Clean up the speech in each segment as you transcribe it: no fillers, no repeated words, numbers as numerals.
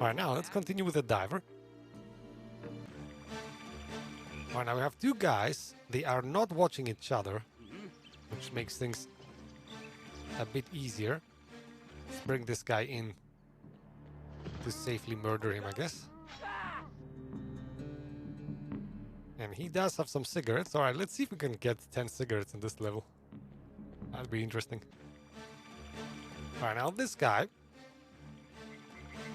Alright, now let's continue with the diver. Alright, now we have two guys. They are not watching each other, which makes things a bit easier. Let's bring this guy in to safely murder him, I guess. And he does have some cigarettes. Alright, let's see if we can get 10 cigarettes in this level. That'd be interesting. Alright, now this guy.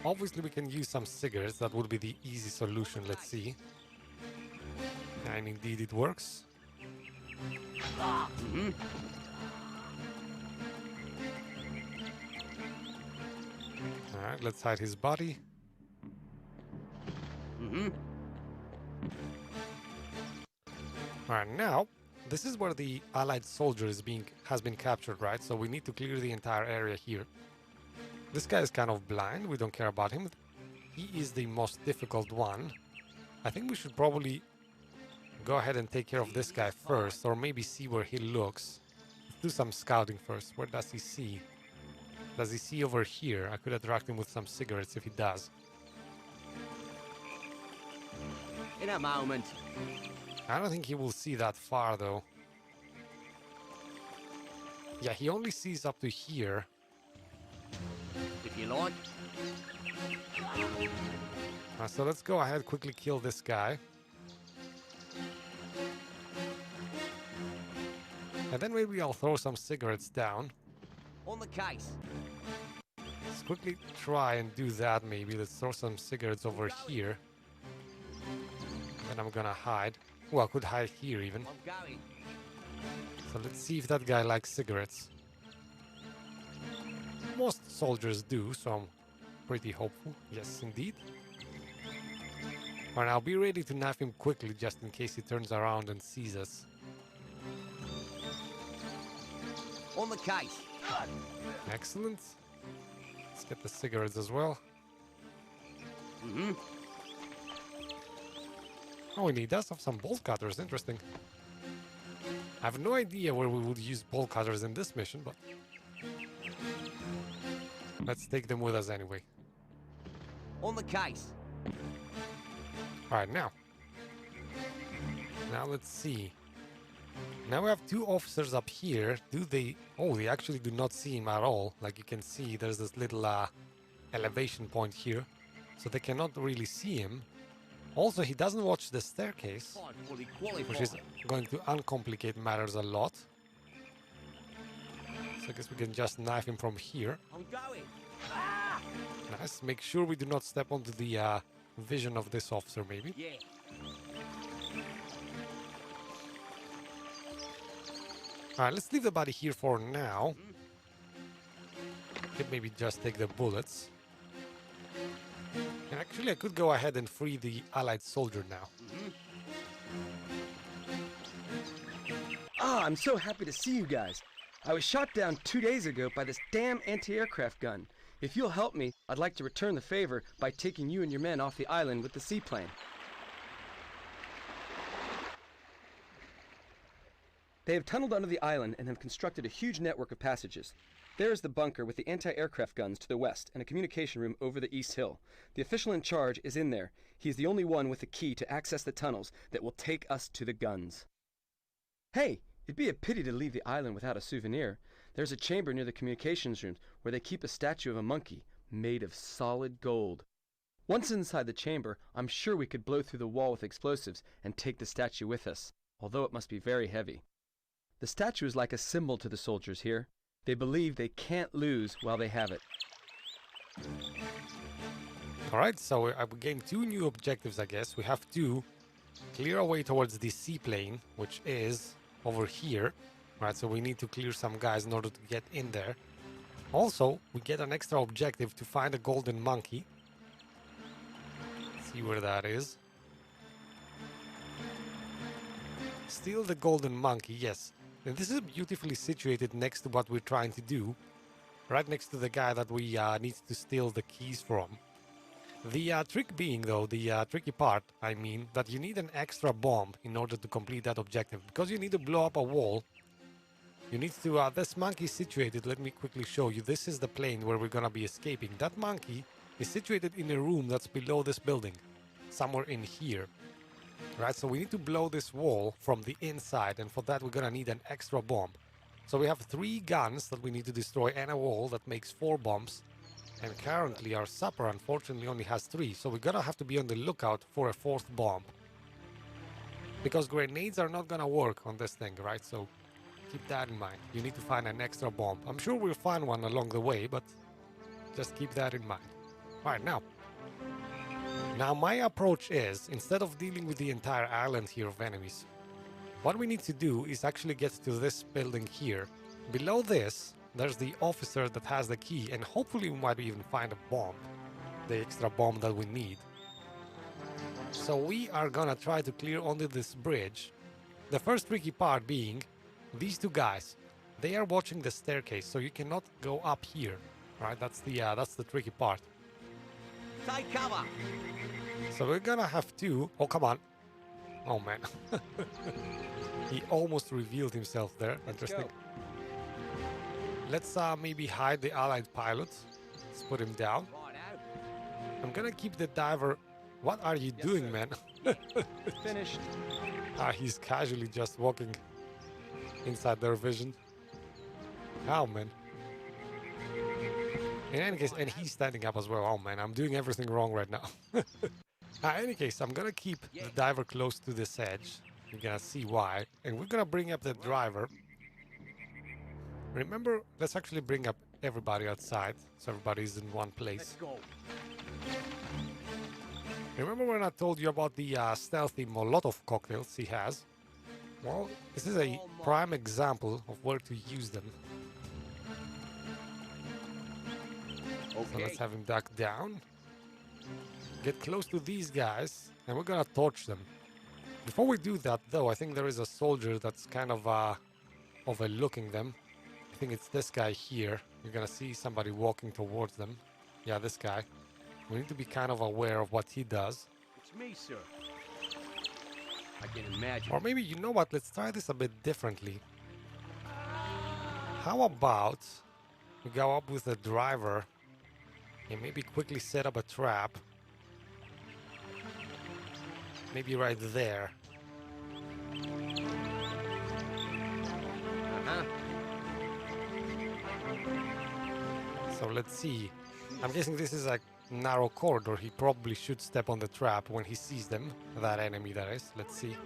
Obviously we can use some cigarettes. That would be the easy solution. Let's see. And indeed it works. Alright, let's hide his body. Alright, now, this is where the allied soldier has been captured, right? So we need to clear the entire area here. This guy is kind of blind, we don't care about him. He is the most difficult one. I think we should probably go ahead and take care of this guy first, or maybe see where he looks. Let's do some scouting first. Where does he see? Does he see over here? I could attract him with some cigarettes if he does. In a moment. I don't think he will see that far, though. Yeah, he only sees up to here. If you like. So let's go ahead, quickly kill this guy. And then maybe I'll throw some cigarettes down. On the case. Let's quickly try and do that, maybe. Let's throw some cigarettes over here. And I'm gonna hide. Well, I could hide here even. I'm going. So let's see if that guy likes cigarettes. Most soldiers do, so I'm pretty hopeful. Yes, indeed. Alright, I'll be ready to knife him quickly just in case he turns around and sees us. On the case. Excellent. Let's get the cigarettes as well. Oh, and he does have some bolt cutters. Interesting. I have no idea where we would use bolt cutters in this mission, but let's take them with us anyway. On the case. Alright, now let's see. Now we have two officers up here. Do they... Oh, they actually do not see him at all. Like you can see, there's this little elevation point here. So they cannot really see him. Also, he doesn't watch the staircase, which is going to uncomplicate matters a lot. So I guess we can just knife him from here. I'm going. Nice. Make sure we do not step onto the vision of this officer, maybe. Yeah. Alright, let's leave the body here for now. Could maybe just take the bullets. And actually, I could go ahead and free the allied soldier now. Ah, I'm so happy to see you guys. I was shot down 2 days ago by this damn anti-aircraft gun. If you'll help me, I'd like to return the favor by taking you and your men off the island with the seaplane. They have tunneled under the island and have constructed a huge network of passages. There is the bunker with the anti-aircraft guns to the west and a communication room over the east hill. The official in charge is in there. He is the only one with the key to access the tunnels that will take us to the guns. Hey, it'd be a pity to leave the island without a souvenir. There's a chamber near the communications rooms where they keep a statue of a monkey made of solid gold. Once inside the chamber, I'm sure we could blow through the wall with explosives and take the statue with us, although it must be very heavy. The statue is like a symbol to the soldiers here. They believe they can't lose while they have it. Alright, so we gained two new objectives, I guess. We have to clear our way towards the seaplane, which is over here. Right, so we need to clear some guys in order to get in there. Also, we get an extra objective to find a golden monkey. Let's see where that is. Steal the golden monkey, yes. And this is beautifully situated next to what we're trying to do. Right next to the guy that we need to steal the keys from. The trick being, though, the tricky part, I mean, that you need an extra bomb in order to complete that objective. Because you need to blow up a wall. You need to... this monkey is situated, let me quickly show you. This is the plane where we're gonna be escaping. That monkey is situated in a room that's below this building, somewhere in here. Right, so we need to blow this wall from the inside, and for that we're gonna need an extra bomb. So we have 3 guns that we need to destroy and a wall that makes 4 bombs. And currently our supper unfortunately only has 3, so we're gonna have to be on the lookout for a 4th bomb. Because grenades are not gonna work on this thing, right? So keep that in mind. You need to find an extra bomb. I'm sure we'll find one along the way, but just keep that in mind. Alright, now my approach is, instead of dealing with the entire island here of enemies, what we need to do is actually get to this building here. Below this, there's the officer that has the key, and hopefully we might even find a bomb, the extra bomb that we need. So we are gonna try to clear only this bridge. The first tricky part being these 2 guys. They are watching the staircase, so you cannot go up here. Right? That's the tricky part. Take cover. So we're gonna have to... Oh, come on. Oh, man. He almost revealed himself there. Interesting. Let's maybe hide the allied pilot. Let's put him down. I'm gonna keep the diver... What are you doing, sir, man? Finished. He's casually just walking inside their vision. Oh, man. In any case, and he's standing up as well. Oh, man, I'm doing everything wrong right now. In any case, I'm gonna keep the diver close to this edge. You're gonna see why. And we're gonna bring up the driver. Remember, let's actually bring up everybody outside, so everybody's in one place. Let's go. Remember when I told you about the stealthy Molotov cocktails he has? Well, this is a prime example of where to use them. Okay. So let's have him duck down. Get close to these guys, and we're gonna torch them. Before we do that, though, I think there is a soldier that's kind of overlooking them. I think it's this guy here. You're gonna see somebody walking towards them. Yeah, this guy. We need to be kind of aware of what he does. It's me, sir. I can imagine. Or maybe, you know what, let's try this a bit differently. How about we go up with the driver and maybe quickly set up a trap. Maybe right there. Uh-huh. So let's see. I'm guessing this is a narrow corridor. He probably should step on the trap when he sees them. That enemy, that is. Let's see.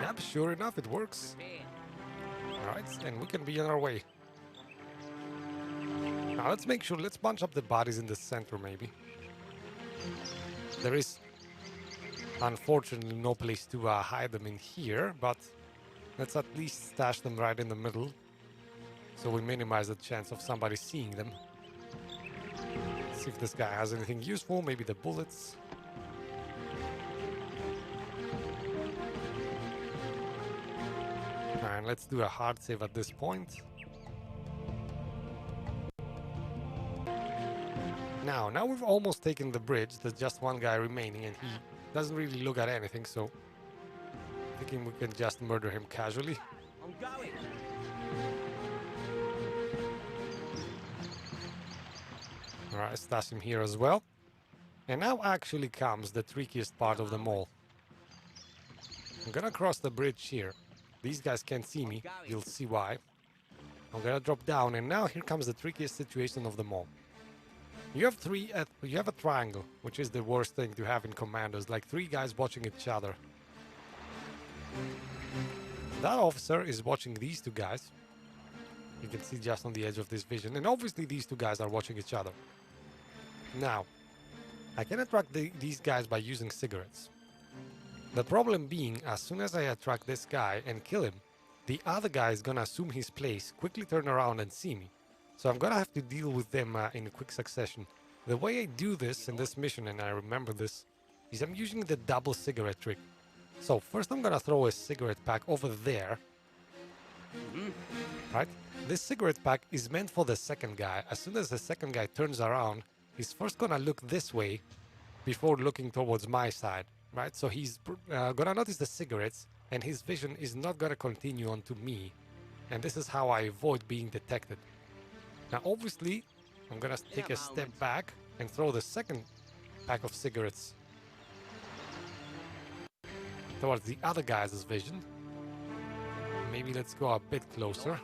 Yep, sure enough, it works. Alright, and we can be on our way. Now let's make sure, let's bunch up the bodies in the center maybe. There is unfortunately no place to hide them in here, but let's at least stash them right in the middle, so we minimize the chance of somebody seeing them. See if this guy has anything useful, maybe the bullets. And let's do a hard save at this point. Now we've almost taken the bridge. There's just one guy remaining and he doesn't really look at anything, so thinking we can just murder him casually. I'm going. Alright, stash him here as well. And now actually comes the trickiest part of them all. I'm gonna cross the bridge here. These guys can't see me. You'll see why. I'm gonna drop down, and now here comes the trickiest situation of them all. You have a triangle, which is the worst thing to have in Commandos, like 3 guys watching each other. That officer is watching these 2 guys. You can see just on the edge of this vision, and obviously these 2 guys are watching each other. Now, I can attract these guys by using cigarettes. The problem being, as soon as I attract this guy and kill him, the other guy is gonna assume his place, quickly turn around and see me. So I'm gonna have to deal with them in quick succession. The way I do this in this mission, and I remember this, is I'm using the double cigarette trick. So first I'm gonna throw a cigarette pack over there. Right? This cigarette pack is meant for the second guy. As soon as the second guy turns around, he's first gonna look this way before looking towards my side. Right? So he's gonna notice the cigarettes, and his vision is not gonna continue onto me. And this is how I avoid being detected. Now, obviously, I'm gonna take a step back and throw the second pack of cigarettes towards the other guy's vision. Maybe let's go a bit closer.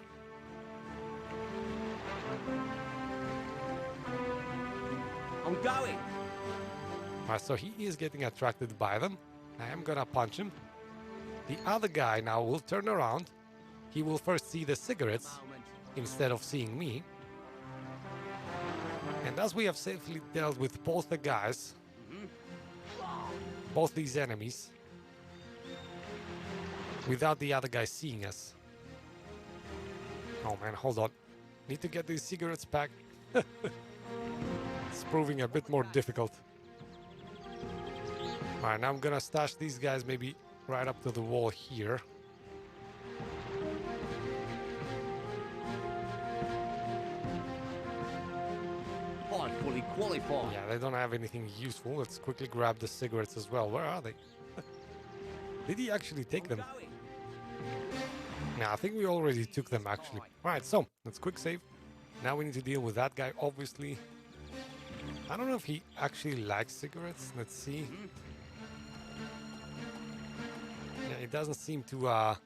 I'm going. Alright, so he is getting attracted by them. I am gonna punch him. The other guy now will turn around. He will first see the cigarettes instead of seeing me. And as we have safely dealt with both the guys, both these enemies, without the other guy seeing us. Oh man, hold on. Need to get these cigarettes back. It's proving a bit more difficult. Alright, now I'm gonna stash these guys maybe right up to the wall here. I'm fully qualified. Yeah, they don't have anything useful. Let's quickly grab the cigarettes as well. Where are they? Did he actually take them? Nah, I think we already took them actually. Alright, so let's quick save. Now we need to deal with that guy, obviously. I don't know if he actually likes cigarettes. Let's see. Yeah, he doesn't seem to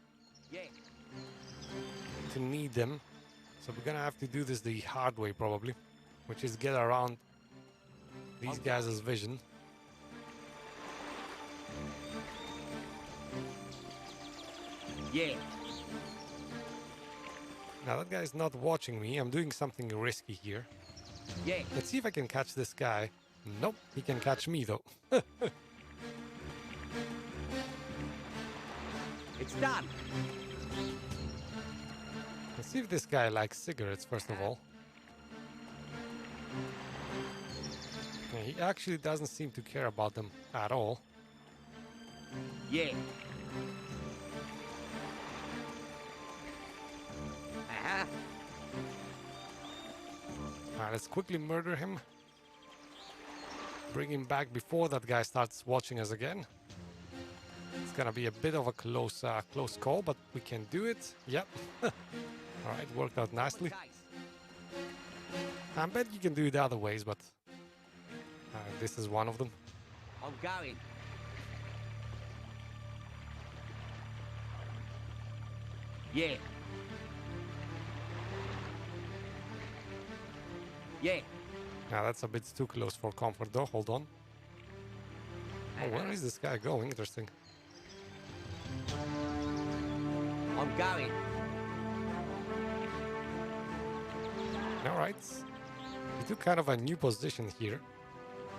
need them. So we're gonna have to do this the hard way probably, which is get around these guys' vision. Yeah. Now that guy's not watching me. I'm doing something risky here. Yeah. Let's see if I can catch this guy. Nope, he can catch me though. It's done. Let's see if this guy likes cigarettes first of all. Yeah, he actually doesn't seem to care about them at all. Yeah. Alright, let's quickly murder him. Bring him back before that guy starts watching us again. It's gonna be a bit of a close call, but we can do it. Yep. Alright, worked out nicely. I bet you can do it other ways, but this is one of them. I'm going. Yeah. Yeah. Now that's a bit too close for comfort though. Hold on. Oh, where is this guy going? Interesting. I'm going. Alright. We took kind of a new position here.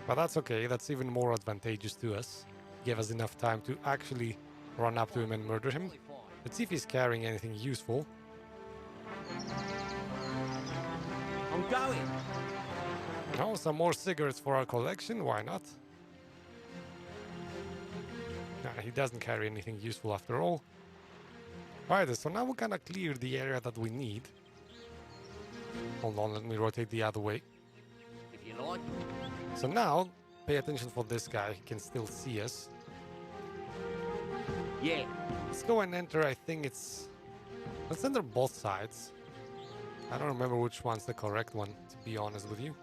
But that's okay. That's even more advantageous to us. Give us enough time to actually run up to him and murder him. Let's see if he's carrying anything useful. I'm going. Oh, some more cigarettes for our collection. Why not? Nah, he doesn't carry anything useful after all. Alright, so now we kind of cleared the area that we need. Hold on, let me rotate the other way. If you like. So now, pay attention for this guy. He can still see us. Yeah. Let's go and enter, I think it's... Let's enter both sides. I don't remember which one's the correct one, to be honest with you.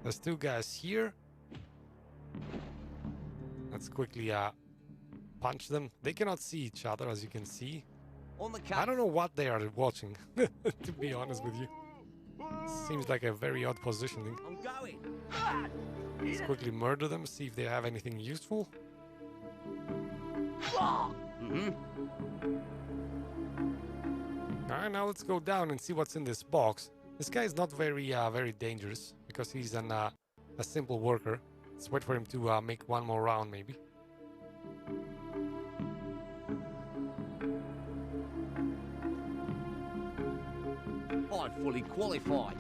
There's two guys here. Let's quickly punch them. They cannot see each other, as you can see. On the I don't know what they are watching, to be honest with you. Seems like a very odd positioning. I'm going. Let's quickly murder them, see if they have anything useful. Alright, now let's go down and see what's in this box. This guy is not very dangerous, because he's a simple worker. Let's wait for him to make one more round, maybe. I'm fully qualified.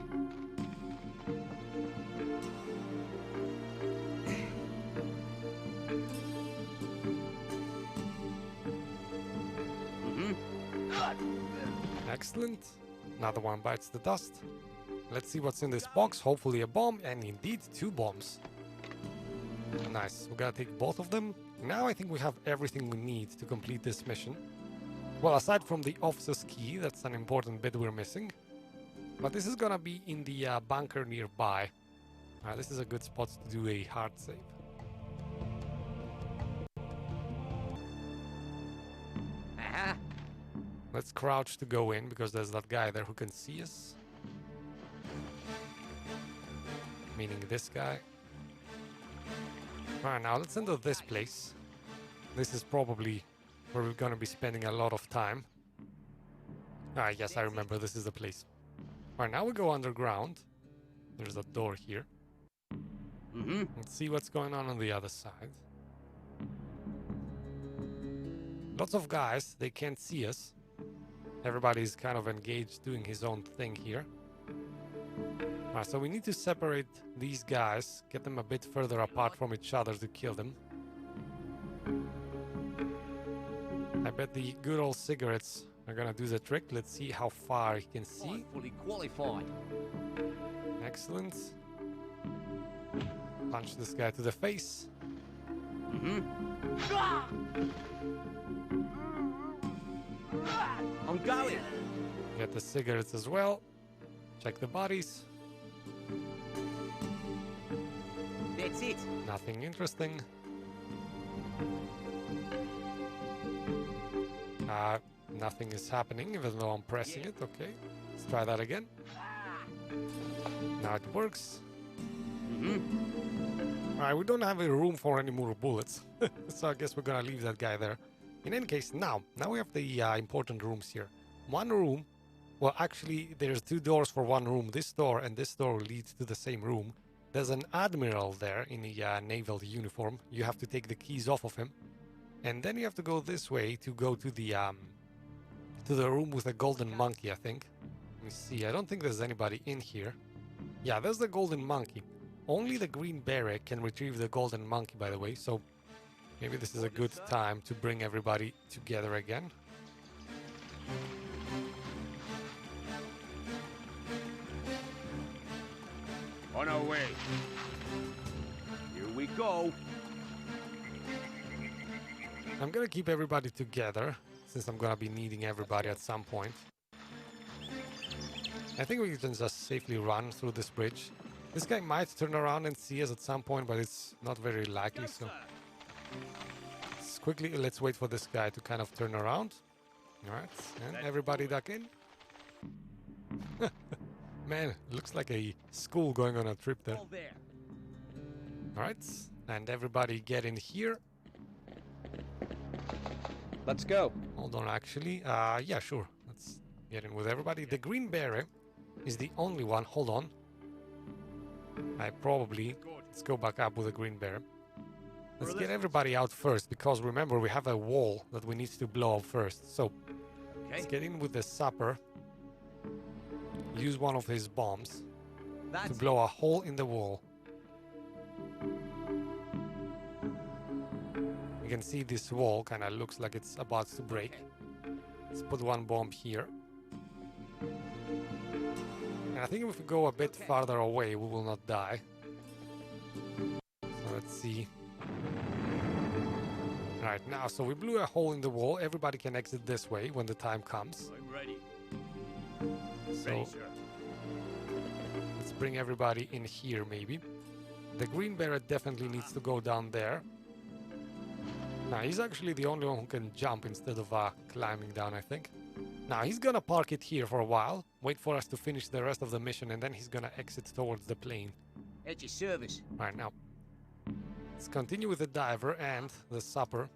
Excellent. Another one bites the dust. Let's see what's in this box. Hopefully a bomb, and indeed 2 bombs. Nice. We're gonna take both of them. Now I think we have everything we need to complete this mission. Well, aside from the officer's key, that's an important bit we're missing. But this is gonna be in the bunker nearby. This is a good spot to do a hard save. Let's crouch to go in, because there's that guy there who can see us. Meaning this guy. Alright, now let's enter this place. This is probably where we're gonna be spending a lot of time. Yes, I remember, this is the place. Alright, now we go underground. There's a door here. Let's see what's going on the other side. Lots of guys, they can't see us. Everybody's kind of engaged doing his own thing here. Alright, so we need to separate these guys, get them a bit further apart from each other to kill them. I bet the good old cigarettes are gonna do the trick. Let's see how far he can see. Fully qualified. Excellent. Punch this guy to the face. I'm going. Get the cigarettes as well. Check the bodies. That's it. Nothing interesting. Nothing is happening, even though I'm pressing it. Okay, let's try that again. Now it works. Alright, we don't have a room for any more bullets, so I guess we're gonna leave that guy there. In any case, now we have the important rooms here. One room, well, actually, there's two doors for one room. This door and this door leads to the same room. There's an admiral there in a naval uniform. You have to take the keys off of him. And then you have to go this way to go to the room with a golden monkey, I think. Let me see, I don't think there's anybody in here. Yeah, there's the golden monkey. Only the green beret can retrieve the golden monkey, by the way, so maybe this is a good time to bring everybody together again. On our way. Here we go. I'm gonna keep everybody together, since I'm gonna be needing everybody at some point. I think we can just safely run through this bridge. This guy might turn around and see us at some point, but it's not very likely, so... let's wait for this guy to kind of turn around. Alright, and everybody duck in. Man, looks like a school going on a trip there. Alright, and everybody get in here. Let's go. Hold on, actually. Yeah, sure. Let's get in with everybody. The green beret is the only one. Hold on. Let's go back up with the green beret. Let's get everybody out first, because remember, we have a wall that we need to blow up first. So, let's get in with the sapper. Use one of his bombs to blow a hole in the wall. You can see this wall kind of looks like it's about to break. Let's put one bomb here. And I think if we go a bit farther away, we will not die. So let's see. Right now, so we blew a hole in the wall. Everybody can exit this way when the time comes. I'm ready. So Ready, sir. let's bring everybody in here, maybe. The green beret definitely needs to go down there. Now, he's actually the only one who can jump instead of climbing down, I think. Now, he's gonna park it here for a while, wait for us to finish the rest of the mission, and then he's gonna exit towards the plane. At your service. Right now. Let's continue with the diver and the sapper.